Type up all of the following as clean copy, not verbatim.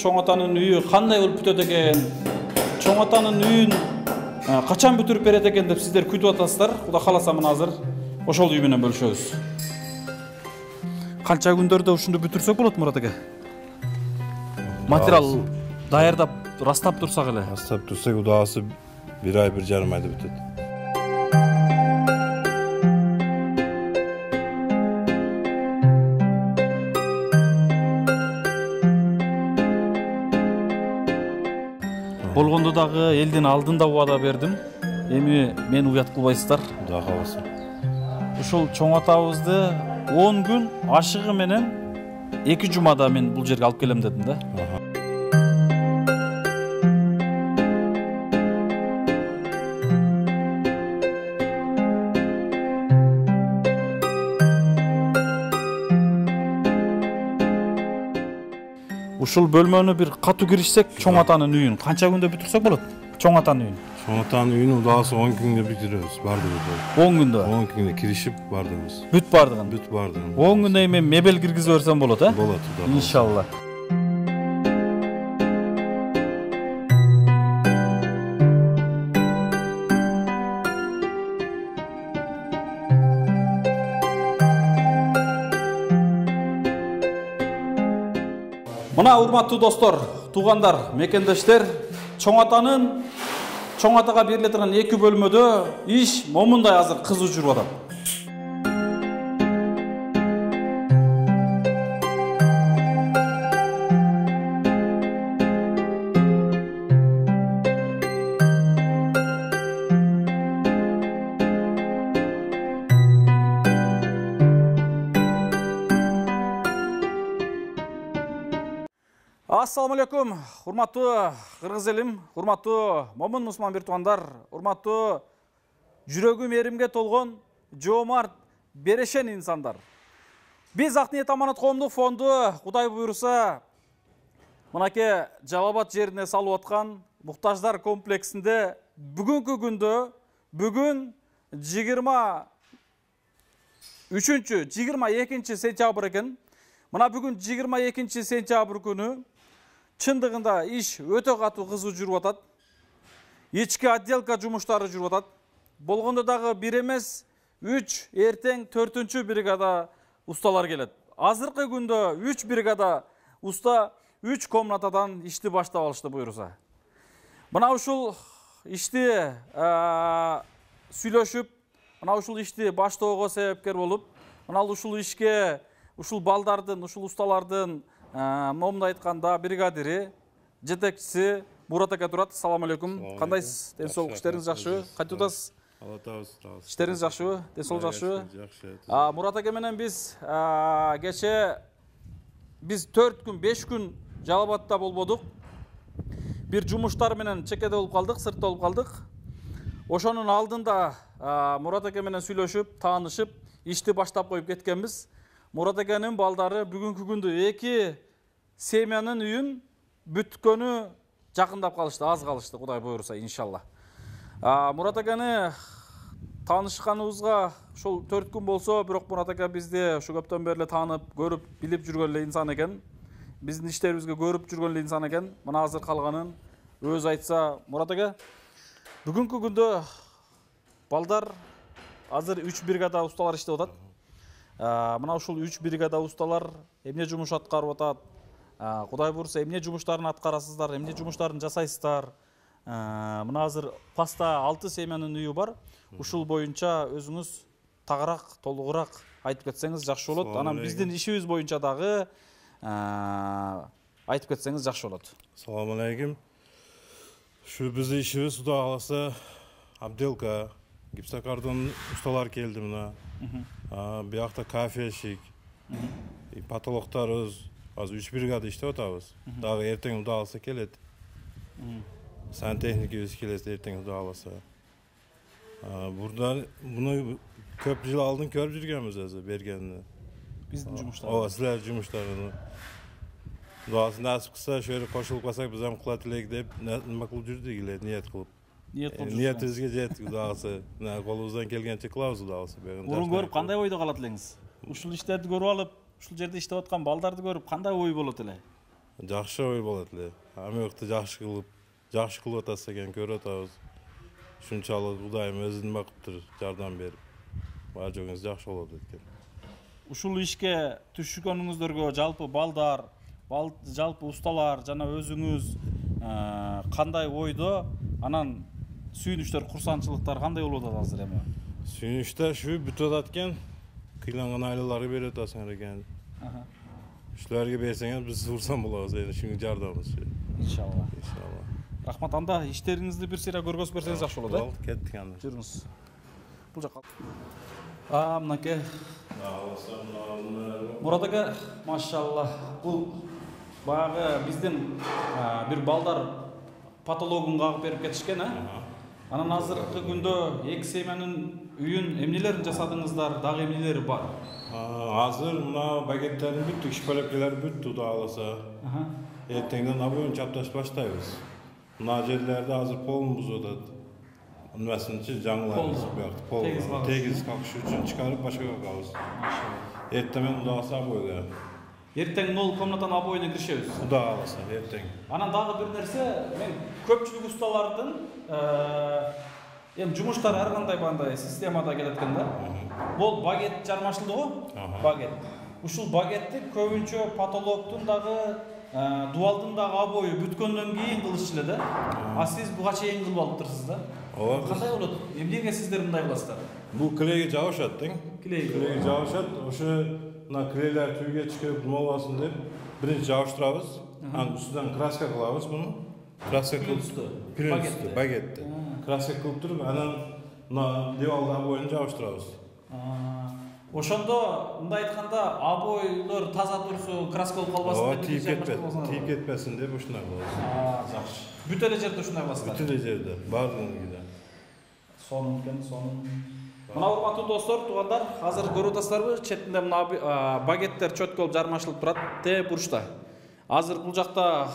чоң атанын үйү кандай болуп бүтөт экен, чоң атанын үйүн качан бүтүрүп берет экен деп сиздер күтүп атасыздар. Кудай кааласа мына азыр ошол үй менен бөлүшөбүз. Канча күндөрдө ушунду бүтүрсөк болот Мурат эке? Материал даярдап, растап турсак эле. Растап турсак, удагысы 1 ай, 1,5 айда бүтөт. Болгондо дагы элдин алдында убада бердим. Эми мени уят кылбайсыздар. Кудай кааласа. Ушул чоң атабызды 10 күн ашыгы менен 2 жумада мен бул жерге алып келем дедим да. Ушул бөлмөнү бир катуу киришсек, чоң атанын үйүн канча күндө бүтүрсөк болот? Чоң атанын үйүн. Чоң атанын үйүн удагысы 10 күнгө бүтүрөбүз. Бардыгы. 10 күндө. 10 күнгө киришип бардыгыбыз. Бүт бардыгын. Бүт бардыгын. 10 күндө эми мебель киргизип берсем болот, э? Болот, удагы. Иншалла. Мына урматтуу достор, туугандар, мекендештер, чоң атага бериле турган 2 бөлмөдө иш момундай азыр кызуу жүрүп атат. Ассаламу алейкум, урматтуу кыргыз элим, урматтуу момун мусулман бир туугандар, урматтуу жүрөгү мээримге толгон жоомарт берешен инсандар. Биз Ак ниет аманат коомдук фонду Кудай буйруса мынакей Жалал Абад жерине салып аткан муктаждар комплексинде бүгүнкү күндө бүгүн 22 сентябрь экен. Мына бүгүн 22 сентябрь күнү чындыгында иш өтө катуу кызуу жүрүп атат. Ички отделка жумуштары жүрүп атат. Болгондо дагы бир эмес 3, эртең 4-чү бригада усталар келет. Азыркы күндө 3 бригада уста 3 комнатадан ишти баштап алышты буйруса. Мына ушул ишти сүйлөшүп, мына ушул ишти баштоого себепкер болуп, мына ушул ишке ушул балдардын, ушул усталардын момундай айтканда бригадири, жетекчиси Мурат эке турат. Ассаламу алейкум. Кандайсыз? Ден соолук, иштериңиз жакшыбы? Кантип атасыз? Иштериңиз жакшыбы? Ден соолук жакшыбы? Жакшы. Мурат эке менен биз кече 4 күн, 5 күн Жалал Абадта болбодук. Бир жумуштар менен чекеде болуп калдык, сыртта болуп калдык. Ошонун алдында Мурат эке менен сүйлөшүп, таанышып, ишти баштап коюп кеткенбиз. Мурат экенин балдары бүгүнкү күндө 2 семьянын үйүн бүткөнү жакындап калышты, аз калышты, Кудай буйруса, иншалла. Мурат экени таанышканыбызга ошол 4 күн болсо, бирок Мурат эке бизди ушу көптөн бери таанып, көрүп, билип жүргөн эле инсан экен. Биздин иштерибизге көрүп жүргөн эле инсан экен. Мына азыр калганын өзү айтса, Мурат эке, бүгүнкү күндө балдар азыр 3 бригада усталар иштеп атат. Мына ушул 3 бригада усталар эмне жумуш аткарып атат? Кудай буйруса, эмне жумуштарын аткарасыздар, эмне жумуштарын жасайсыздар? Мына азыр паста 6 семьянын үйү бар. Ушул боюнча өзүңүз тагыраак, толугураак айтып кетсеңиз жакшы болот. Анан биздин ишибиз боюнча дагы айтып кетсеңиз жакшы болот. Ассаламу алейкум. Şu bizi işimiz Кудай кааласа обделка, гипсокартон усталар келди мына. Биякта кафешик, потолоктарыбыз азыр 3 бригада иштеп атабыз. Дагы эртең Кудай кааласа келет. Сантехникибиз келет эртең Кудай кааласа. Бурда муну көп жыл алдын көрүп жүргөнбүз азыр бергенди. Биздин жумуштар. Ооба, силер жумуштарын. Кудай насип кылса, шöyle кошулуп калсак, биз ham кылат элек деп нема кылып жүрдүк эле, ниет кылып. Ниетибизге жеттик, Кудай кааласа. Колубуздан келгенче кылабыз, Кудай кааласа. Мурун көрүп кандай ойдо калат элеңиз? Ушул иштерди көрүп алып, ушул жерде иштеп аткан балдарды көрүп кандай ой болот эле? Жакшы ой болот эле. Амықты жакшы кылып атасы экен көрүп атабыз. Ушунчалык Кудайым өзүн бакыптыр, жардам берип. Баа жогуңуз жакшы болот экен. Ушул ишке түшкөнүңүздөргө жалпы балдар, жалпы усталар жана өзүңүз кандай ойдо, анан сүйүнүчтөр, курсанчылыктар кандай болуп атат азыр эми? Сүйүнүчтөр ушу бүтүп атат экен. Кыйланган айлаларга берип атасыңар экен. Ушуларга берсеңер биз курсан болобуз, эми ушуга жардамыбыз. Иншалла. Иншалла. Рахмат, анда иштериңизди бир сыйра көргөзүп берсеңиз жакшы болот, Болду, кеттик анда. Жүрүңүз. Бул жакка. Мынакей. Мурат ака, машалла. Бул баягы биздин бир балдар патологун кагып берип кетишкен, Анан азыркы күндө эки семьянын үйүн эмнелерин жасадыңыздар, дагы эмнелери бар? Азыр мына багеттердин бүттү, шпалепкелер бүттү, Кудай кааласа. Эртеңден обоюн чапташ баштайбыз. Мына жерлерде азыр полун бузуп атат. Немесинчи жаңылайбыз буякты. Тегиз какыш үчүн чыгарып башкага калабыз. Эртең Кудай кааласа обойго. Эртең 0 комнатанын обоюна киришебиз. Кудай кааласа эртең. Анан дагы бир нерсе, мен көпчүлүк усталардын эми жумуштары ар кандай бандай системада келет экен да. Бул багет жармашылдыгы, багет. Ушул багетти көбүнчө патологдун дагы, дуалдын дагы обою бүткөндөн кийин кылышчу эле да. А сиз буга чейин кылып алыптырсыз да. Ооба. Кандай болот? Эмнеге сиздер мындай кыласыздар? Бул клейге жабышат, Клейге жабышат. Ошо мына клейлер түйгө чыгып болбосун деп биринчи жабыштырабыз. Анан үстүнөн краска кылабыз муну. Краска кылып багетти. Краска кылып туруп, анан мына девалды обоюн жабыштырабыз. Ошондо мындай айтканда обойлор таза турсун, краска болуп калбасын деп тийип кетпесин деп ушундай кылабыз. Жакшы. Бүт эле жерде ушундай кыласыздар. Бүт эле жерде, баардыгында. Сонун экен, сонун. Мына урматтуу достор, туугандар, азыр көрүп атасыздарбы? Четинде мына багеттер чөткөлүп жармашылып турат, тээ бурчта. Азыр бул жакта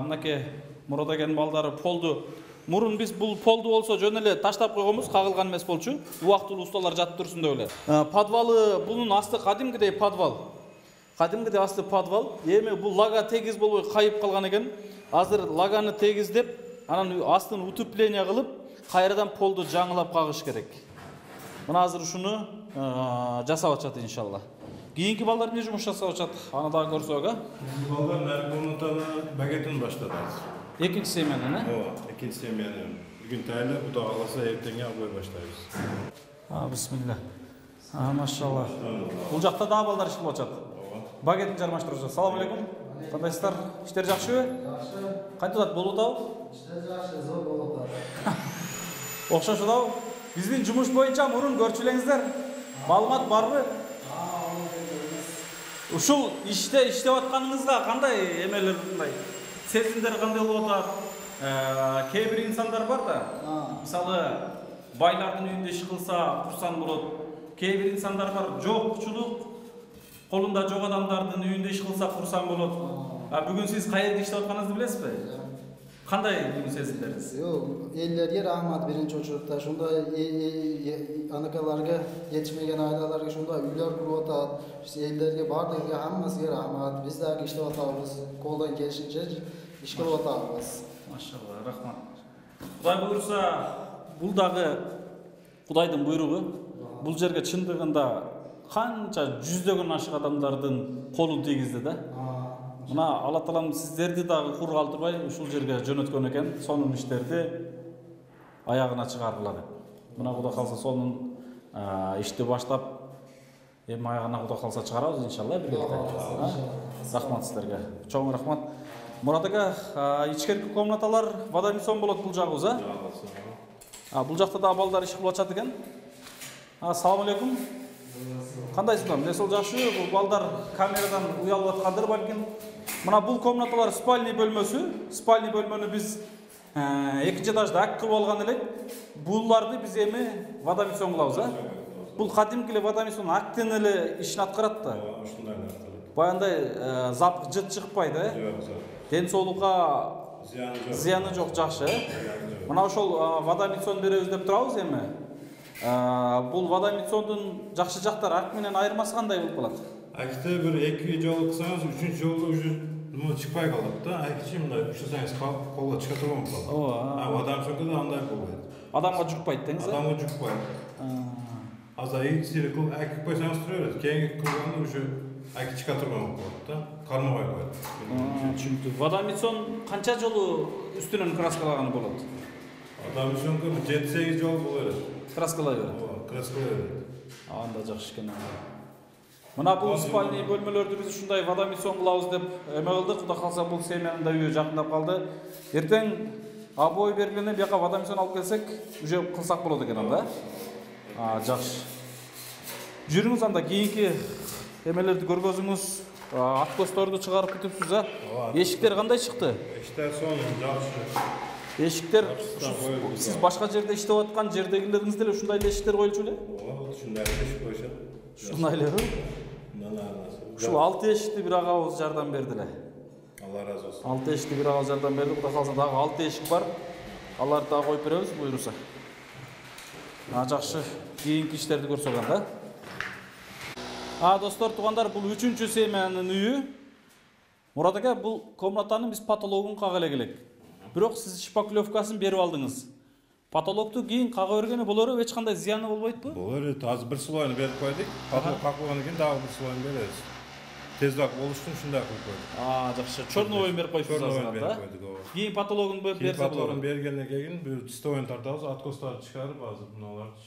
мынакей Мурат акенин балдары полду. Мурун биз бул полду болсо жөн эле таштап койгонбуз, кагылган эмес болчу. Убактылуу усталар жатып турсун деп эле. Подвалы, бунун асты кадимгидей подвал. Кадимгидей асты подвал. Эми бул лага тегиз болбой кайып калган экен. Азыр лаганы тегиздеп, анан астын утепление кылып, кайрадан полду жаңылап кагыш керек. Мына азыр ушуну жасап атышат иншалла. Кийинки балдар эмне жумуш жасап атышат? Аны дагы көрсөк, Балдар наркы комнатаны багетін баштады. Экинчи семьянын, Ооба, экинчи семьянын. Бүгүн тайлап, Кудай кааласа эртеңге обой баштайбыз. Бисмилла. Машалла. Бул жакта дагы балдар иш кылып атышат. Багетін жармаштырып атышат. Салам алейкум. Кандайсыздар? Иштер жакшыбы? Жакшы. Кантип атат? Болуп атабы? Иштер жакшы, зор болуп атат. Окшош атабы? Биздин жумуш боюнча мурун көрчү элеңиздер. Маалымат барбы? Ушул иштеп атканыңызга кандай эмелер мындай сезимдер кандай болуп атат? Кээ бир инсандар бар да. Мисалы, байлардын үйүндө иш кылса курсан болот. Кээ бир инсандар бар, жокчулук колунда жок адамдардын үйүндө иш кылса курсан болот. Бүгүн сиз каерде иштеп атканыңызды билесизби? Кандай бүгүн сезимдериңиз? Жок, элдерге рахмат биринчи очурда. Ушундай анакаларга, жетишмеген айлаларга ушундай үйлөр куруп атат. Элдерге бардыгыга хаммасына рахмат. Биз дагы иштеп атабыз. Колдон келишинче иш кылып атабыз. Машалла, рахмат. Кудай буйруса, бул дагы Кудайдын буйругу. Бул жерге чындыгында канча жүздөгөн ашык адамдардын колу тийгизди да. Мына Алла Таалам сиздерди дагы кур калтырбай ушул жерге жөнөткөн экен, сонун иштерди аягына чыгарыла деп. Мына Кудай калса сонун ишти баштап, эми аягына Кудай калса чыгарабыз иншалла биргеликте. Рахмат сиздерге. Чоң рахмат. Мурат ака, ичкерки комнаталар водомесон болот бул жагыбыз, Бул жакта да балдар иш кылып атышат экен. Ассаламу алейкум. Кандайсыздар? Несел жакшы? Бул балдар камерадан уялып аткандыр балким. Мына бул комнаталар спальный бөлмөсү. Спальный бөлмөнү биз экинчи этажда ак кылып алган элек. Булларды биз эми водомесон кылабыз, Бул кадимки эле водомесон актен эле ишин аткарат да. Баягындай запах жыт чыкпайт, Ден соолукка зыяны жок, жакшы, Мына ошол водомесон беребиз деп турабыз эми. Бул водомесондун жакшы жактары ак менен айырмасы кандай болуп калат? Акты бир 2 жолу кылсаңыз, 3-үнчү жолу уже Nima chiqmay qoladi-da. Aytchi bunday ushlasangiz qo'lga chiqa turmaydi. Odam shunga da anday bo'ladi. Odamga juqpaydi dеңiz. Odamga juqpaydi. Azay sirkul akib qo'ysangiz turaveradi. Keyingi qilganda o'sha akib chiqa turmaydi qoladi-da. Qarmag'ay qo'yadi. Tushundim. Vadamison qancha jolu ustidan kraskalagani bo'ladi? Vadamisonga 7-8 jol bo'ladi. Kraskalayveradi. Kraskalayveradi. Anda жақсы екен. Мына бұл спальный бөлмелерді біз шундай водомисон қылабыз деп эме қылдық. Құда қалса бұл семьяның да үйі жақындап қалды. Ертең обой бергеннен бұяққа водомисон алып келсек, уже қылсақ болады екен анда. Жақсы. Жүріңіз анда кейінгі эмелерді көргөзіңіз. Аткосторды шығарып күтіпсіз, а? Ешіктер қандай шықты? Ешіктер соның жақсы. Ешіктер, сіз башқа жерде іштеп отқан жердегілеріңіз деле ушундай ешіктер қойылчу эле? Ушундай ешік қойышат. Ушундайлары? Ушул 6 ешикти бир агабыз жардам бердиле. Алла разы болсун. 6 ешикти бир агабыз жардам берди. Кудай калса дагы 6 ешик бар. Аларды дагы коюп беребиз, буйруса. Жакшы кийинки иштерди көрсөк анда. Достор, туугандар, бул 3-чү семьянын үйү. Мурат ака, бул комнатанын биз потологун кага эле келек. Бирок сиз шпаклевкасын берип алдыңыз. Потологту кийин кага бергени болору, эч кандай зыяны болбойт-пу? Болот, азыр бир слойн берип койдук. Потолок какылгандан кийин дагы бир слойн беребиз. Тезирээк болуш үчүн ушундай кылып койдук. Жакшы. Чорновойн берип койсуңуз азыр да? Кийин потологун берсе болот. Потологун бергенден кийин бир стойн тартабыз, откостарды чыгарып азыр муналарды.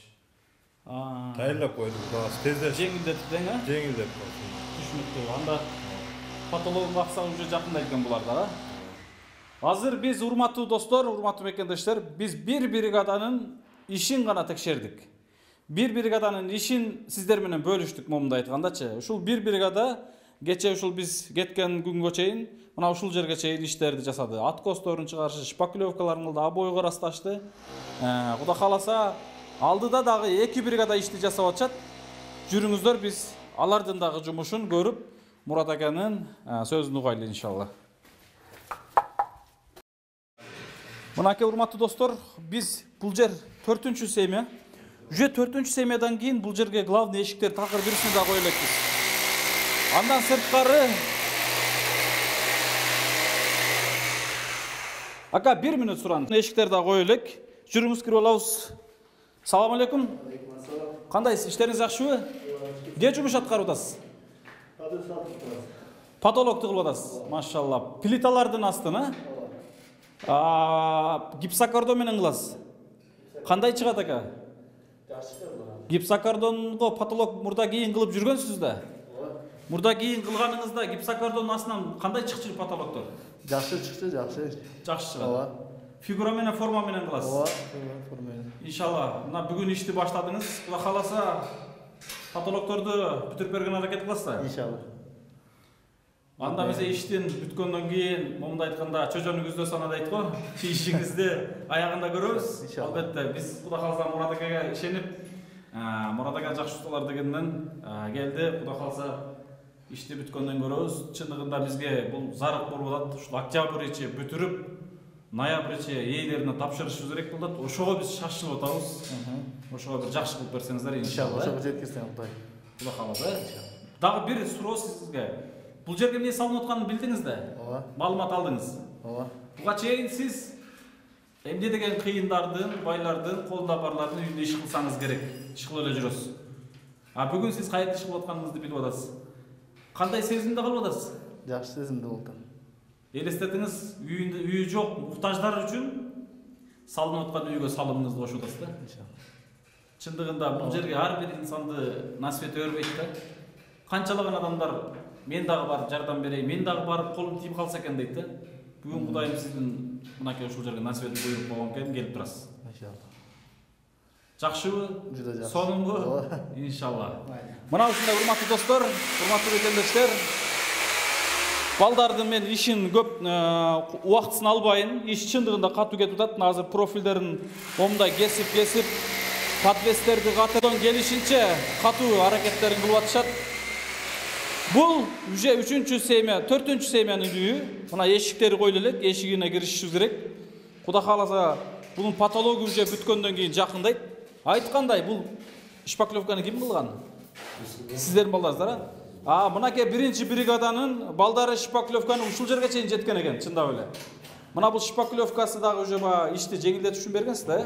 Тайылдап койдук, тездешип. Жеңилдетип дең, а? Жеңилдеп койдук. Түшүнүктүү. Анда потологун баксак уже жакындай экен буларда, а? Азыр биз, урматтуу достор, урматтуу мекендештер, биз бир бригаданын ишин гана текшердик. Бир бригаданын ишин сиздер менен бөлүштүк, момундай айткандачы. Ушул бир бригада кече ушул биз кеткен күнгө чейин, мына ушул жерге чейин иштерди жасады. Откосторун чыгарышы, шпаклевкаларын кылды, обойго ырасташты. Кудай кааласа, алдыда дагы 2 бригада ишти жасап атышат. Жүрүңүздөр, биз алардын дагы жумушун көрүп, Мурат аканын сөзүн угайлы иншалла. Мынаке, урматтуу достор, биз бул жер 4-чү семья. Уже 4-чү семьядан кийин бул жерге главный эшиктер такыр бирисине да кое элекпиз. Андан сырткары Ака, 1 минут суран. Эшиктер да кое элек. Жүрүңүз, кирип алабыз. Салам алейкум. Кандайсыз? Иштериңиз жакшыбы? Эмне жумуш аткарып атасыз? Потолокту кылып атасыз. Машалла. Плиталардын астына? Гипсокартон менен кыласыз. Кандай чыгат ака? Гипсокартонго потолок мурда кийин кылып жүргөнсүз да? Мурда кийин кылганыңызда гипсокартондун астынан кандай чыкчу потолоктор? Жакшы чыкты, жакшы. Жакшы чыгат. Фигура менен, форма менен кыласыз. Форма менен. Иншалла. Мына бүгүн ишти баштадыңыз. Кудай кааласа, потолокторду бүтүрүп берген аракет кыласыздар. Иншалла. Анда биз иштин бүткөндөн кийин, момундай айтканда, чөжөнү күздө санадайт го, ишиңизди аягында көрөбүз. Албетте, биз Кудай кааласа Мурат акага ишенип, Мурат ага жакшы усталар дегенден келди. Кудай кааласа ишти бүткөндөн көрөбүз. Чындыгында бизге бул зарык болуп атат. Ушул октябрь ичи бүтүрүп, ноябрь ичи ээлерине тапшырышыбыз керек болот. Ошого биз шашылып атабыз. Ошого бир жакшы кылып берсеңиздер иншалла. Ошого жеткирсең Кудай. Кудай кааласа. Дагы бир суроо сизге. Бул жерге эмне салынып атканын билдиңиз да? Ооба. Маалымат алдыңыз. Ооба. Буга чейин сиз эмне деген кыйындардын, байлардын, колунда барлардын үйүндө иш кылсаңыз керек. Иш кылып эле жүрөсүз. Бүгүн сиз кайерде иш кылып атканыңызды билип атасыз. Кандай сезимде калып атасыз? Жакшы сезимде болдум. Элестетиңиз, үйү жок муктаждар үчүн салынып аткан үйгө салымыңызды кошуп атасыз да? Иншалла. Чындыгында бул жерге ар бир инсанды насыбет өрбөйт да. Канчалаган адамдар мен дагы барып жардам берейин, мен дагы барып колум тийип калса экен дейт да. Бүгүн Кудайым сиздин мынакей ушул жерге насыбет буйруп койгон экен, келип турасыз. Иншалла. Жакшыбы? Juda жакшы. Сонуңбу? Иншалла. Мына ушундай урматтуу достор, урматтуу мекендештер, балдардын мен ишин көп убактысын албайын. Иш чындыгында катуу кетип атат. Азыр профилдерин момундай кесип, подвестерди катырдан келишинче катуу аракеттерин кылып атышат. Бул уже 3-чү семья, 4-чү семьянын үйү. Мына эшиктери коюлу элек, эшигине киришишибиз керек. Кудай кааласа, бунун потологу уже бүткөндөн кийин жакындайт. Айткандай, бул шпаклевканы ким кылган? Сиздердин балдарыңыздар, а? Мынаке биринчи бригаданын балдары Шпаклевканын ушул жерге чейин жеткен экен, чындап эле. Мына бул Шпаклевкасы дагы уже ишти жеңилдетип үчүн бергенсиз да,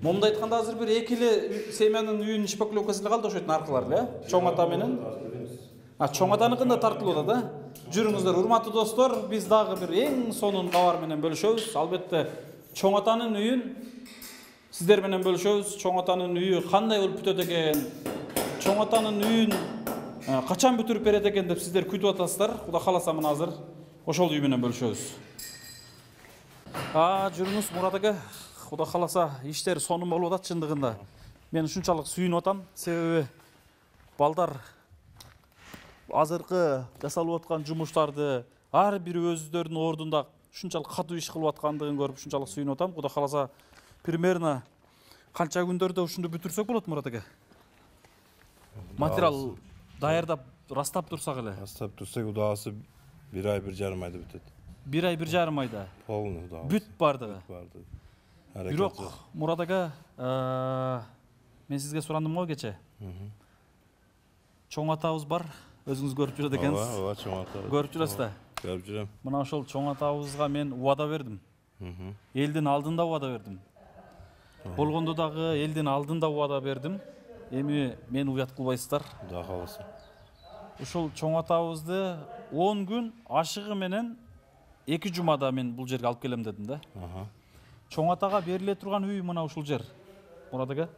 Момундай айтканда азыр бир эки эле семьянын үйүнүн Шпаклевкасы эле калды ошойтун аркылар эле, чоң ата менен. Чоң атаныкын да тартылып атат, Жүрүңүздөр, урматтуу достор, биз дагы бир эң сонун кабар менен бөлүшөбүз. Албетте, чоң атанын үйүн сиздер менен бөлүшөбүз. Чоң атанын үйү кандай болуп бүтөт экен, чоң атанын үйүн качан бүтүрүп берет экен деп сиздер күтүп атасыздар. Кудай кааласа мына азыр ошол үй менен бөлүшөбүз. Жүрүңүз Мурат аке, Кудай кааласа иштер сонун болуп атат чындыгында. Мен ушунчалык сүйүнүп атам, себеби балдар азыркы жасалып аткан жумуштарды ар бири өздөрүнүн ордунда ушунчалык катуу иш кылып аткандыгын көрүп ушунчалык сүйүнүп атам. Кудай кааласа примерно канча күндөрдө ушунду бүтүрсөк болот Мурат аке? Материал даярдап растап турсак эле. Растап турсак удагысы 1 ай 1,5 айда бүтөт. 1 ай 1,5 айда. Полный удагысы. Бүт бардыгы. Бирок Мурат аке, мен сизге сурандым го кече. Чоң атабыз бар, өзүңүз көрүп жүрөт экенсиз. Ооба, чоң ата. Көрүп жүрөсүз да. Көрүп жүрөм. Мына ошол чоң атабызга мен убада бердим. Элдин алдында убада бердим. Болгондо дагы элдин алдында убада бердим. Эми мен уят кылбайсыздар. Кудай кааласа. Ушул чоң атабызды 10 күн ашыгы менен 2 жумада мен бул жерге алып келем дедим да. Чоң атага бериле турган үй мына ушул жер. Мурат аке,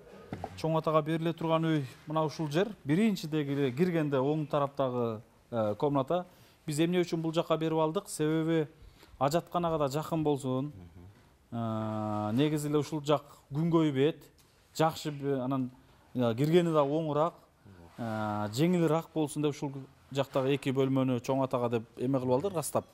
чоң атага бериле турган үй мына ушул жер. Биринчидеги киргенде оң тараптагы комната. Биз эмне үчүн бул жакка берип алдык? Себеби ажатканага да жакын болсун. Негизи эле ушул жак күнгөй бет, жакшы анан киргени да оңураак, жеңилирээк болсун деп ушул жактагы 2 бөлмөнү чоң атага деп эме кылып алдык, растап.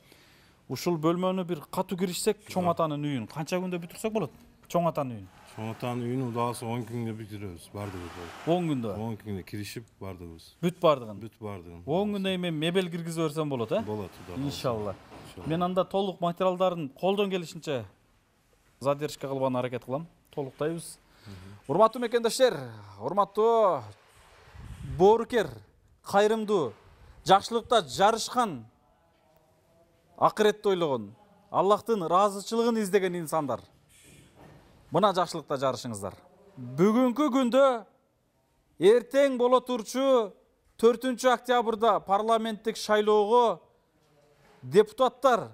Ушул бөлмөнү бир катуу киришсек, чоң атанын үйүн канча күндө бүтүрсөк болот? Чоң атанын үйүн. Чоң атанын үйүн удагысы 10 күндө бүтүрөбүз, бардыгы. 10 күндө. 10 күндө киришип бардыгыбыз. Бүт бардыгын. Бүт бардыгын. 10 күндө эми мебель киргизип берсем болот, Болот, иншалла. Мен анда толук материалдарын колдон келишинче задержка кылбан аракет кылам. Толуктайбыз. Урматтуу мекендештер, урматтуу боорукер, кайрымдуу, жакшылыкта жарышкан, акыретти ойлогон, Аллахтын ыраазычылыгын издеген инсандар. Мына жакшылыкта жарышыңыздар. Бүгүнкү күндө эртең боло турчу 4 октябрда парламенттик шайлоого депутаттар,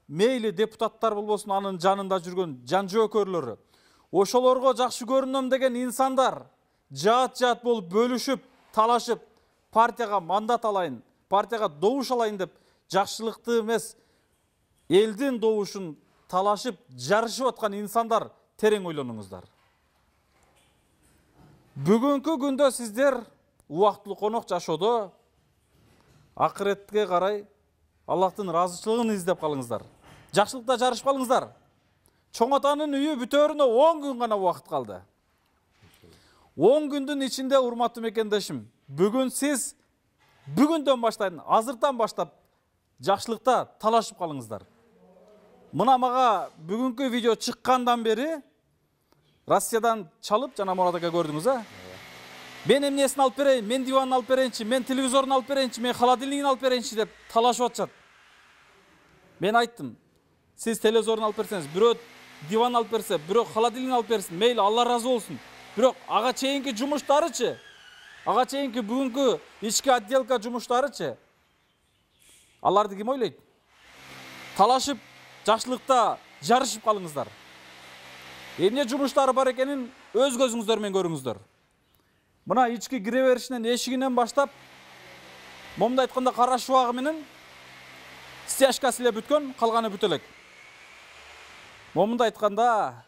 мейли депутаттар болбосун, анын жанында жүргөн жан жоокөрлөрү, ошолорго жакшы көрүнөм деген инсандар жаат-жаат болуп бөлүшүп, талашып, партияга мандат алайын, партияга добуш алайын деп жакшылыкты эмес, элдин добушун талашып, жарышып аткан инсандар терең ойлонуңуздар. Бүгүнкү күндө сиздер убактылуу конок жашоодо акыретке карай Аллахтын ыраазычылыгын издеп калыңыздар. Жакшылыкта жарышып калыңыздар. Чоң атанын үйү бүтөрүнө 10 күн гана убакыт калды. 10 күндүн ичинде, урматтуу мекендешим, бүгүн сиз бүгүндөн баштайын, азыртан баштап жакшылыкта талашып калыңыздар. Мына мага бүгүнкү видео чыккандан бери Россиядан чалып, жана Мурат ака көрдүңүз, мен эмнесин алып берейин, мен диванын алып берейинчи, мен телевизорун алып берейинчи, мен холодильнигин алып берейинчи деп талашып атышат. Мен айттым, сиз телевизорун алып берсеңиз, бирөө диван алып берсе, бирөө холодильник алып берсин, мейли, Алла разы болсун. Бирок ага чейинки жумуштарычы, ага чейинки бүгүнкү ички отделка жумуштарычы, аларды ким ойлойт? Талашып, жакшылыкта жарышып калыңыздар. Эмне жумуштары бар экенин өз көзүңүздөр менен көрүңүздөр. Мына ички кире беришинен, эшигинен баштап, момундай айтканда кара шубагы менен стяжкасы эле бүткөн, калганы бүтө элек. Момундай айтканда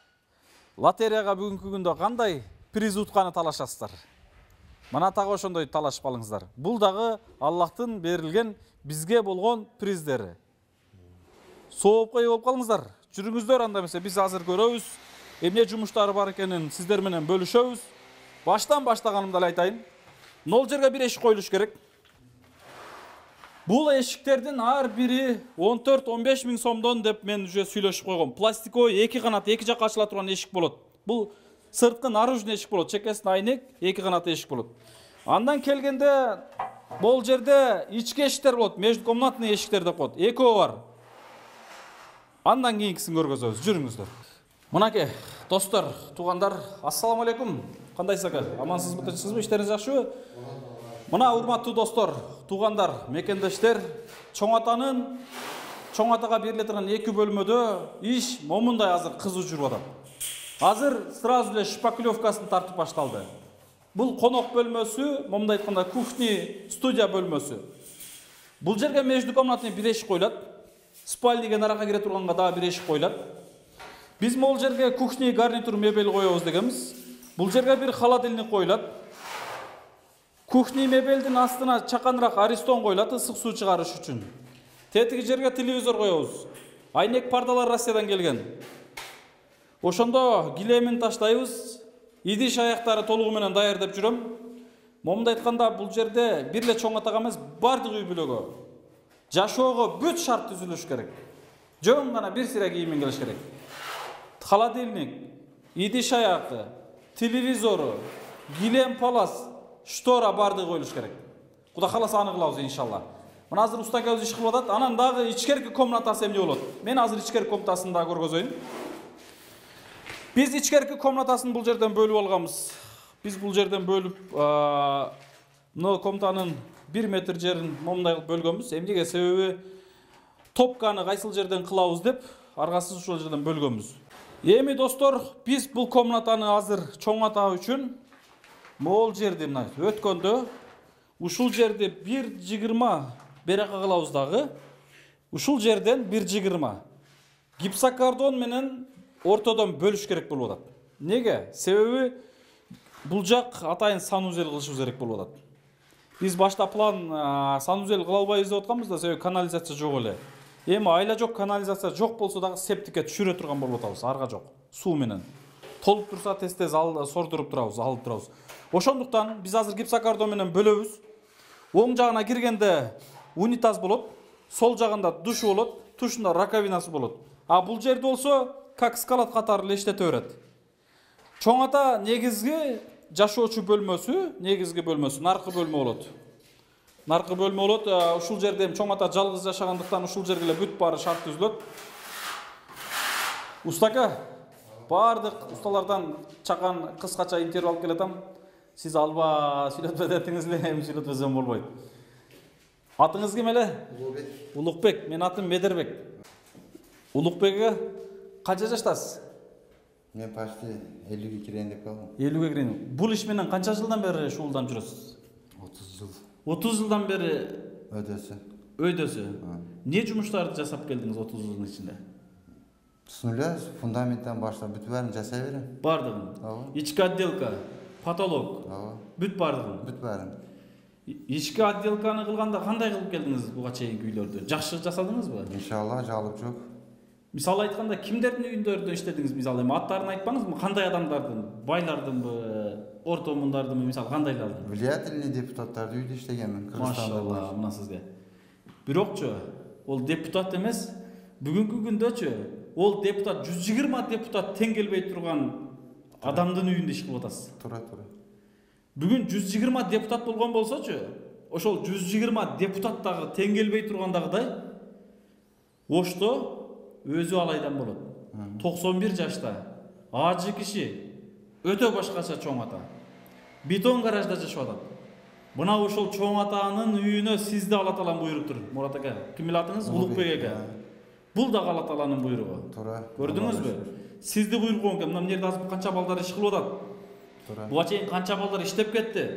лотерияга бүгүнкү күндө кандай приз утканы талашасыздар. Мына тагы ошондой талашып калыңыздар. Бул дагы Аллахтын берилген бизге болгон приздери. Соопко ээ болуп калыңыздар. Жүрүңүздөр, анда эмесе биз азыр көрөбүз. Эмне жумуштары бар экенин сиздер менен бөлүшөбүз. Баштан баштаганымда эле айтайын. Нол жерге бир эшик коюлуш керек. Бул эшиктердин ар бири 14-15 миң сомдон деп мен уже сүйлөшүп койгом. Пластиковый 2 канат, 2 жакка ачыла турган эшик болот. Бул сырткы наружный эшик болот, чекесин айнек, 2 канат эшик болот. Андан келгенде Бул жерде ички эшиктер болот, межкомнатный эшиктер деп коет. Экөө бар. Андан кийинкисин көргөзөбүз. Жүрүңүздөр. Мынакей, достор, туугандар, ассаламу алейкум. Кандайсыз ака? Амансызбы, тынчсызбы? Иштериңиз жакшыбы? Мына урматтуу достор, туугандар, мекендештер, Чоң Атага бериле турган 2 бөлмөдө иш момундай азыр кызуу жүрүп атат. Азыр сразу эле шпаклевкасын тартып башталды. Бул конок бөлмөсү, момундай айтканда кухня, студия бөлмөсү. Бул жерге межкомнатный бир эшик коюлат. Спальниге наракка кире турганга дагы бир эшик коюлат. Биз бул жерге кухня гарнитур мебель коебуз дегенбиз. Бул жерге бир холодильник коюлат. Кухня мебелдин астына чаканыраак аристон коюлат, ысык суу чыгарыш үчүн. Тетиги жерге телевизор коебуз. Айнек пардалар Россиядан келген. Ошондо килемин таштайбыз. Идиш аяктары толугу менен даярдап жүрөм. Момундай айтканда бул жерде бир эле Чоң Атага эмес, бардык үй бүлөгө жашоого бүт шарт түзүлүш керек. Жөн гана бир сыйра кийиммен келиш керек. Холодильник, идиш аяты, телевизору, килем палас, штора бардыгы коюлуш керек. Кудай кааласа аны кылабыз иншалла. Мына азыр уста акабыз иш кылып атат. Анан дагы ичкерки комнатасы эмне болот? Мен азыр ичкерки комнатасын дагы көргөзөйүн. Биз ичкерки комнатасын бул жерден бөлүп алганбыз. Биз бул жерден бөлүп, комнатанын 1 метр жерин момундай кылып бөлгөнбүз. Эмнеге? Себеби топканы кайсыл жерден кылабыз деп, аргасыз ушул жерден бөлгөнбүз. Эми достор, биз бул комнатаны азыр Чоң Ата үчүн могул жерди мына өткөндө ушул жерди 1,20 берака кылабыз дагы. Ушул жерден 1,20 гипсокартон менен ортодон бөлүш керек болуп атат. Неге? Себеби бул жак атайын санузел кылышыбыз керек болуп атат. Биз башта план санузел кыла албайбыз деп атканбыз да, себеби канализация жок эле. Эми айла жок, канализация жок болсо дагы септикке түшүрө турган болуп атабыз, арга жок. Суу менен толуп турса тез-тез сордуруп турабыз, алып турабыз. Ошондуктан биз азыр гипсокартон менен бөлөбүз. Оң жагына киргенде унитаз болот, сол жагында душ болот, тушунда раковинасы болот. А бул жерде болсо как скалат катары эле иштете берет. Чоң Ата негизги жашоочу бөлмөсү, негизги бөлмөсү, наркы бөлмө болот. Наркы бөлмө болот. Ушул жерде Чоң Ата жалгыз жашагандыктан ушул жерге эле бүт баары шарт түзүлөт. Устака, бардык усталардан чакан кыскача интервью алып келатам. Сиз алба сүйлөтпө дедиңиз эле, эми сүйлөтпөсөм болбойт. Атыңыз ким эле? Улукбек. Мен атым Медербек. Улукбекке канча жаштасыз? Мен почти 50-ге кирейин деп калдым. 50-ге кирейин. Бул иш менен канча жылдан бери шуулданып жүрөсүз? 30 жыл. 30 жылдан бери өйдөсү. Не жумуштарды жасап келдиңиз 30 жылдын ичинде? С нуля, с фундаменттен баштап бүт баарын жасай берем. Бардыгын. Ички отделка, потолок. Бүт бардыгын. Бүт баарын. Ички отделканы кылганда кандай кылып келдиңиз буга чейинки үйлөрдү? Жакшы жасадыңызбы? Иншалла, жалып жок. Мисалы айтканда кимдердин үйүндөрдө иштедиңиз? Мисалы эми аттарын айтпаңызбы? Кандай адамдардын? Байлардынбы, ортомундардынбы? Мисалы кандайлардын? Влиятельный депутаттарды үйдө иштегенмин. Машалла, мына сизге. Бирокчу, ол депутат эмес, бүгүнкү күндөчү ол депутат 120 депутат тең келбей турган адамдын үйүндө иш кылып атасыз. Тура. Бүгүн 120 депутат болгон болсочу, ошол 120 депутат дагы тең келбей тургандагыдай Ошто өзү алайдан болот. 91 жашта. Ажы киши. Өтө башкача Чоң Ата. Бетон гаражда жашап атат. Мына ошол Чоң Атанын үйүнө сизди Алла Таалам буйруптур. Мурат ака, ким эле атыңыз? Улукбек ака. Бул да Алла Тааланын буйругу. Туура. Көрдүңүзбү? Сизди буйругун экен. Мына жерде азыр канча балдар иш кылып атат. Туура. Буга чейин канча балдар иштеп кетти.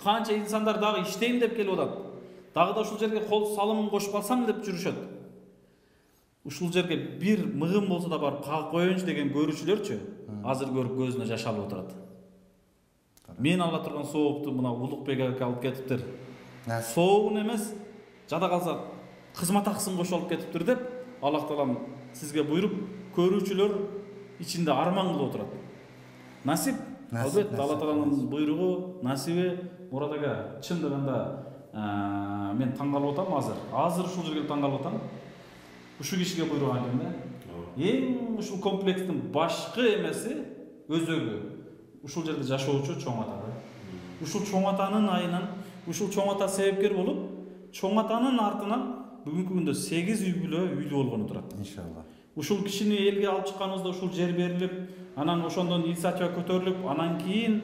Канча инсандар дагы иштейм деп келип атат. Дагы да ушул жерге кол салымын кошуп алсам деп жүрүшөт. Ушул жерге бир мыгым болсо да барып кагып коеюнчу деген көрүүчүлөрчү азыр көрүп көзүнө жаш алып отурат. Мен ала турган соокту мына Улукбек ака алып кетиптир. Соогун эмес, жада калса кызмат акысын кошуп алып кетиптир деп Аллах Таалам сизге буйруп, көрүүчүлөр ичинде арман кылып отурат. Насип, албетте Алла Тааланын буйругу, насиби. Мурат ака, чындыгында мен таң калып атам азыр. Азыр ушул жерге таң калып атам. Ушул кишиге буйруган экен да. Эң ушул комплекстин башкы эмеси өзөгү. Ушул жерде жашоочу Чоң Ата. Ушул Чоң Атанын айынан ушул чоң ата себепкер болуп, чоң атанын артынан бүгүнкү күндө 8 үй бүлө үйлүү болгону турат. Иншалла. Ушул кишини элге алып чыкканыбызда ушул жер берилип, анан ошондон инициатива көтөрүлүп, анан кийин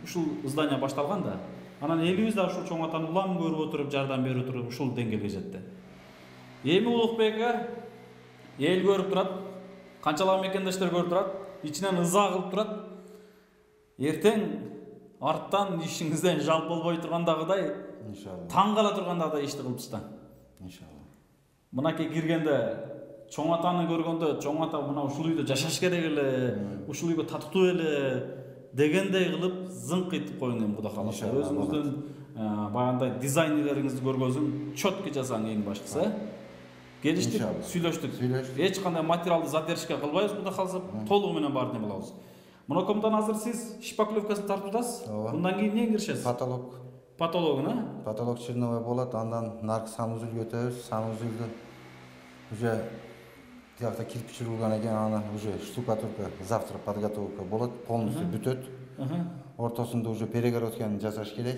ушул здание башталган да. Анан элибиз да ушул чоң атаны улам көрүп отуруп, жардам берип отуруп ушул деңгээлге жетти. Эми Улукбекке эл көрүп турат, канчалап мекендештер көрүп турат, ичинен ыза кылып турат. Эртең арттан ишиңизден жалп болбой тургандагыдай, Иншалла. таң кала тургандагыдай ишти кылыпсыздар. Иншалла. Мынакей киргенде чоң атаны көргөндө, чоң ата мына ушул үйдө жашаш керек эле, ушул үйгө татыктуу эле дегендей кылып зыңк этип коюң эми Кудай кааласа. Өзүңүздүн баягындай дизайнерлериңизди көргөзүң, чөткө жасаң эң башкысы. Келиштик, сүйлөштүк. Эч кандай материалды задержка кылбайбыз, Кудай кааласа, толугу менен баарын эме кылабыз. Мынакомдон азыр сиз шпаклевкасын тартуудасыз. Мындан кийин эмне киришесиз? Потолок. Потологуна? Потолок черновой болот, андан наркы санузелге өтөбүз. Санузелди уже тиякта кирпич урулган экен, аны уже штукатурка завтра подготовка болот, полностью бүтөт. Ортосунда уже перегородканы жасаш керек.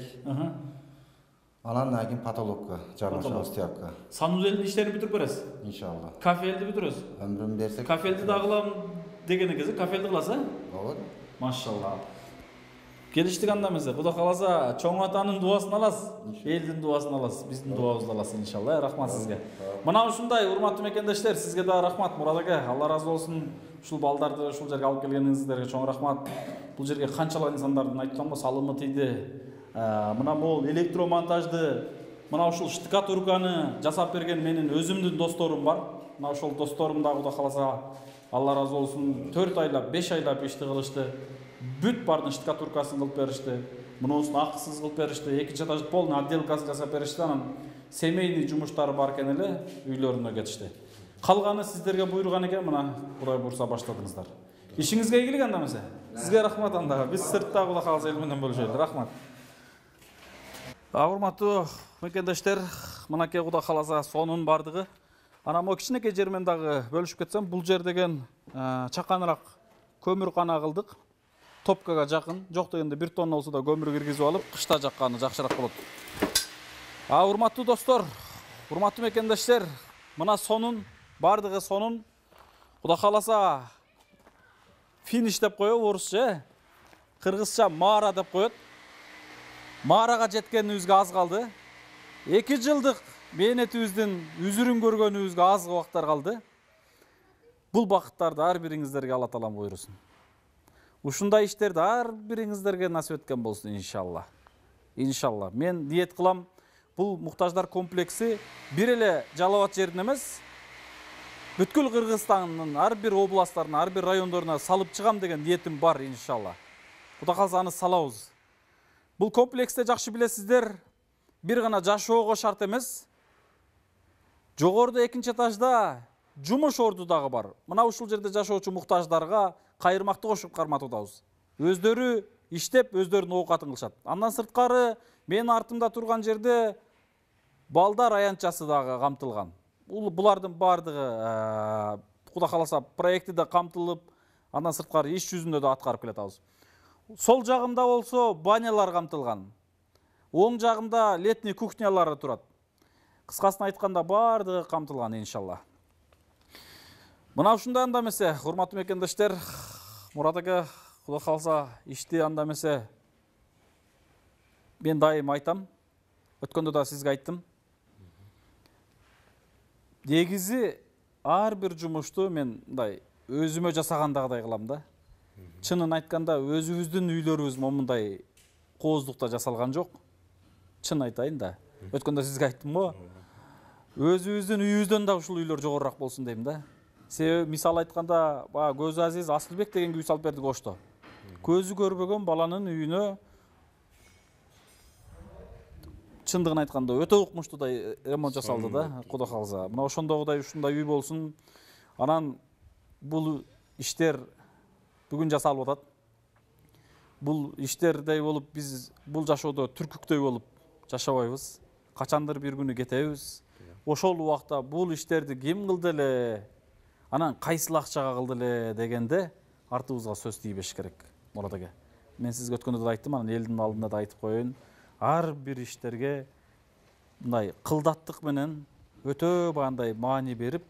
Анан кийин потолокко жармашабыз тиякка. Санузелдин иштерин бүтүрүп бересиз? Иншалла. Кафелди бүтүрөсүз? Өмүрүн берсек. Кафелди да кылам деген экенсиз, кафелди кыласыз? Болот. Машалла. Келиштик анда эмесе, Кудай кааласа, чоң атанын дубасын аласыз, элдин дубасын аласыз, биздин дубабызды аласыз иншалла. Рахмат сизге. Мына ушундай урматтуу мекендештер, сизге да рахмат Мурат аке. Алла разы болсун. Ушул балдарды ушул жерге алып келгениңиздерге чоң рахмат. Бул жерге канчалап инсандардын айтканбы салымы тийди. Мына могул электромонтажды, мына ушул штукатурканы жасап берген менин өзүмдүн досторум бар. Мына ошол досторум да Кудай кааласа, Алла разы болсун, 4 айлап, 5 айлап ишти кылышты. Бүт бардын штукатуркасын кылып беришти. Мунусун акысыз кылып беришти. Экинчи этаж полный отделкасын жасап беришти. Анан семейный жумуштары бар экен эле, үйлөрүнө кетишти. Калганы сиздерге буйруган экен, мына Кудай буйруса баштадыңыздар. Ишиңизге ийгилик анда эмесе. Сизге рахмат анда. Биз сыртта Кудай кааласа эл менен бөлүшөлү. Рахмат. Урматтуу мекендештер, мынакей Кудай кааласа сонун бардыгы. Анан могу кичинекей жер менен дагы бөлүшүп кетсем, бул жер деген чаканыраак көмүркана кылдык. Топкага жакын, жок дегенде 1 тонна болсо да көмүр киргизип алып, кышта жакканы жакшыраак болот. Урматтуу достор, урматтуу мекендештер, мына сонун, бардыгы сонун. Кудай кааласа финиш деп коебу орусча, кыргызча маара деп коет. Маарага жеткенибизге аз калды. 2 жылдык мээнетибиздин үзүрүн көргөнүбүзгө аз убактар калды. Бул бакыттарды ар бириңиздерге Алла таалам буйрусун. Ушундай иштерди ар бириңиздерге насип эткен болсун иншалла. Иншалла. Мен ниет кылам, бул муктаждар комплекси бир эле Жалал Абад жерин эмес, бүткүл Кыргызстандын ар бир областтарына, ар бир райондоруна салып чыгам деген ниетим бар иншалла. Кудай кааласа аны салабыз. Бул комплексте жакшы билесиздер, бир гана жашоого шарт эмес. Жогоруда 2-нчи этажда жумуш орду дагы бар. Мына ушул жерде жашоочу муктаждарга кайырмакты кошуп карматуудабыз. Өздөрү иштеп, өздөрүнүн оокатын кылышат. Андан сырткары менин артымда турган жерде балдар аянтчасы дагы камтылган. Булардын бардыгы Кудай кааласа проекти да камтылып, андан сырткары иш жүзүндө да аткарып келатабыз. Сол жагымда болсо банялар камтылган. Оң жагымда летний кухнялары турат. Кыскасын айтканда бардыгы камтылган иншалла. Мына ушундай анда эмесе, урматтуу мекендештер, Мурат аке, Кудай кааласа ишти анда эмесе мен дайым айтам. Өткөндө да сизге айттым. Негизи ар бир жумушту мен мындай өзүмө жасагандагыдай кылам да. Чынын айтканда өзүбүздүн үйлөрүбүз момундай кооздукта жасалган жок. Чын айтайын да. Өткөндө сизге айттым го. Өзүбүздүн үйүбүздөн да ушул үйлөр жогорураак болсун дейм да. Себеби мисал айтканда, Көзү Азиз Асылбек деген үй салып бердик Ошто. Көзү көрбөгөн баланын үйүнө чындыгын айтканда өтө укмуштуудай ремонт жасалды да, Кудай кааласа. Мына ошондогудай ушундай үй болсун. Анан бул иштер бүгүн жасалып атат. Бул иштердей болуп биз бул жашоодо түркүктөй болуп жашабайбыз. Качандыр бир күнү кетебиз. Ошол убакта бул иштерди ким кылды эле? Анан кайсыл акчага кылды эле дегенде артыбызга сөз тийбеш керек, Мурат аке. Мен сизге өткөндө да айттым, анан элдин алдында да айтып коеюн. ар бир иштерге мындай кылдаттык менен өтө бандай маани берип,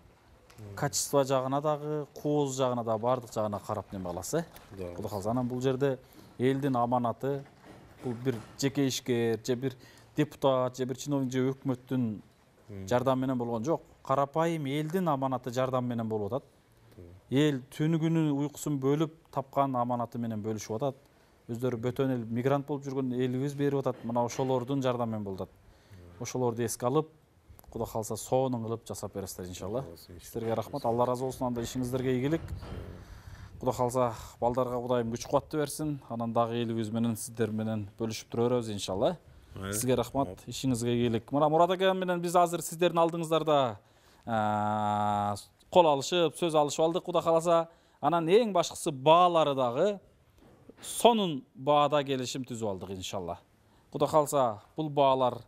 качество жагына дагы, кооз жагына да бардык жагына карап неме кыласы. Кудай калса, анан бул жерде элдин аманаты, бул бир жеке ишкер, же бир депутат, же бир чиновник, же өкмөттүн жардам менен болгон жок. Карапайым элдин аманаты жардам менен болуп атат. Эл түнү күнү уйкусун бөлүп тапкан аманаты менен бөлүшүп атат. Өздөрү бөтөн эл мигрант болуп жүргөн элибиз берип атат. Мына ошолордун жардам менен болуп атат. Ошолорду эске алып, Кудай калса соонун кылып жасап бересиздер иншалла. Сиздерге рахмат. Алла разы болсун. Анда ишиңиздерге ийгилик. Кудай калса балдарга Кудайым күч кубатты берсин. Анан дагы элибиз менен сиздер менен бөлүшүп тура беребиз иншалла. Сизге рахмат. Ишиңизге ийгилик. Мына Мурат ака менен биз азыр сиздердин алдыңыздарда кол алышып, сөз алышып алдык. Кудай каласа, анан эң башкысы баалары дагы сонун баада келишим түзүп алдык иншалла. Кудай калса, бул баалар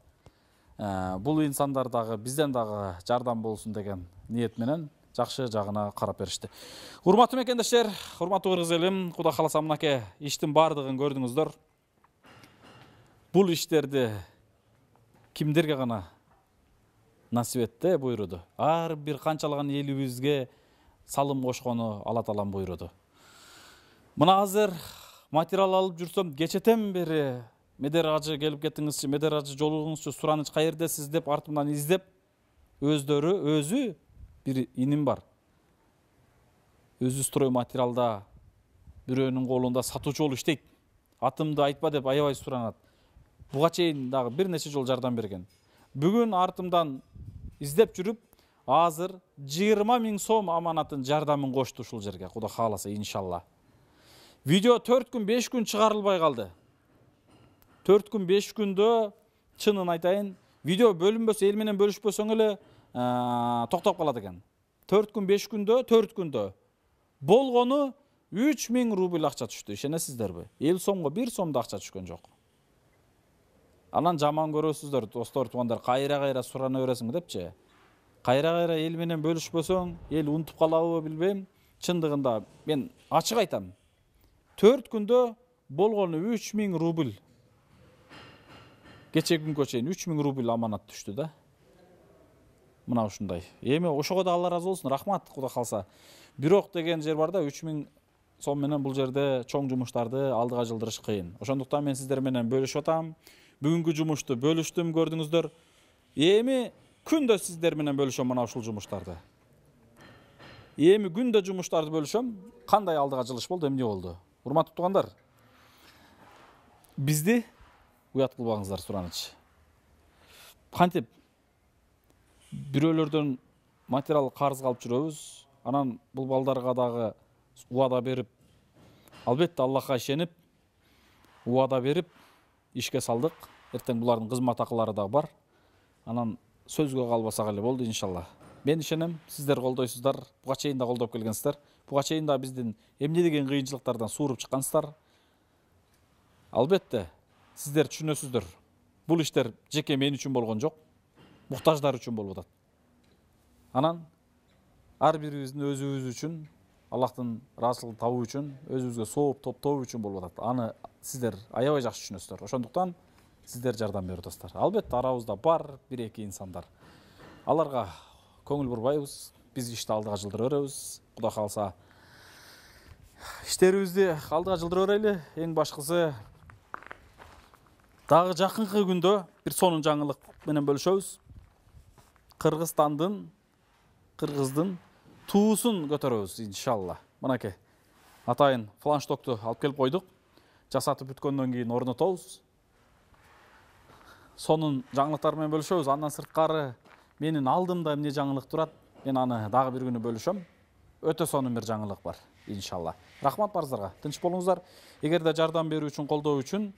бул инсандар дагы бизден дагы жардам болсун деген ниет менен жакшы жагына карап беришти. Урматтуу мекендештер, урматтуу кыргыз элим, Кудай каласа мынакей иштин бардыгын көрдүңүздөр. Бул иштерди кимдерге гана насип этти буйруду. Ар бир канчалаган элибизге салым кошкону Алла Таалам буйруду. Мына азыр материал алып жүрсөм, кечетен бери Медер ажы келип кеттиңизчи, Медер ажы жолугуңузчу, Сураныч каердесиз деп артымдан издеп, өзү бир иним бар. Өзү строй материалда бирөөнүн колунда сатуучу болуп иштейт. Атымды айтпа деп аябай суранат. Буга чейин дагы бир нече жол жардам берген. Бүгүн артымдан издеп жүрүп, азыр 20 000 сом аманатын жардамын кошту ушул жерге. Кудай кааласа иншалла. Видео 4 күн 5 күн чыгарылбай калды. 4 күн 5 күндө чынын айтайын, видео бөлүнбөсө, эл менен бөлүшпөсөң эле токтоп калат экен. 4 күн 5 күндө болгону 3000 рубль акча түштү. Ишенесиздерби? Эл сомго 1 сом да акча түшкөн жок. Анан жаман көрөсүздөр, достор, туугандар, кайра сурана бересиңби депчи. Кайра эл менен бөлүшпөсөң, эл унутуп калабы билбейм. Чындыгында мен ачык айтам. 4 күндө болгону 3000 рубль. Кече күнгө чейин 3000 рубль аманат түштү да. Мына ушундай. Эми ошого да Алла разы болсун, рахмат, Кудай калса. Бирок деген жер бар да, 3000 сом менен бул жерде чоң жумуштарды алдыга жылдырыш кыйын. Ошондуктан мен сиздер менен бөлүшүп атам. Бүгүнкү жумушту бөлүштүм, көрдүңүздөр. Эми күндө сиздер менен бөлүшөм мына ушул жумуштарды. Эми күндө жумуштарды бөлүшөм. Кандай алдыга жылыш болду, эмне болду? Урматтуу туугандар, бизди уят кылбаңыздар, Сураныч. Кантип бирөөлөрдөн материал карызга алып жүрөбүз. Анан бул балдарга дагы убада берип, албетте Аллахка ишенип, убада берип ишке салдык. Эртең булардын кызмат акылары да бар. Анан сөзгө калбасак эле болду иншалла. Мен ишенем, сиздер колдойсуздар. Буга чейин да колдоп келгенсиздер. Буга чейин да биздин эмне деген кыйынчылыктардан сууруп чыккансыздар. Албетте сиздер түшүнөсүздөр. Бул иштер жеке мен үчүн болгон жок, муктаждар үчүн болуп атат. Анан ар бирибиздин өзүбүз үчүн, Аллахтын ыраазычылыгын табуу үчүн, өзүбүзгө сооп топтоо үчүн болуп атат. Аны сиздер аябай жакшы түшүнөсүздөр. Ошондуктан сиздер жардам берип атасыздар. Албетте арабызда бар бир-эки инсандар. Аларга көңүл бурбайбыз. Биз ишти алдыга жылдыра беребиз. Кудай каалса, иштерибизди алдыга жылдыра берели. Эң башкысы дагы жакынкы күндө бир сонун жаңылык менен бөлүшөбүз. Кыргыздын туусун көтөрөбүз иншалла. Мынакей атайын фланштокту алып келип койдук. Жасатып бүткөндөн кийин орнотобуз. Сонун жаңылыктар менен бөлүшөбүз. Андан сырткары менин алдымда эмне жаңылык турат, мен аны дагы бир күнү бөлүшөм. Өтө сонун бир жаңылык бар иншалла. Рахмат барыңыздарга. Тынч болуңуздар. Эгерде жардам берүү үчүн, колдоо үчүн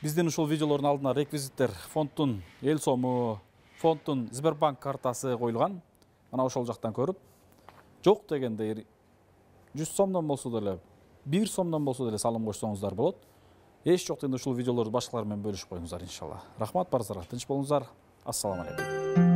биздин ушул видеолордун алдына реквизиттер, фондтун эл сому, фондтун Сбербанк картасы коюлган. Мына ошол жактан көрүп, жок дегенде 100 сомдон болсо деле, 1 сомдон болсо деле салым кошсоңуздар болот. Эч жок дегенде ушул видеолорду башкалар менен бөлүшүп коюңуздар иншалла. Рахмат барыңыздарга. Тынч болуңуздар. Ассаламу алейкум.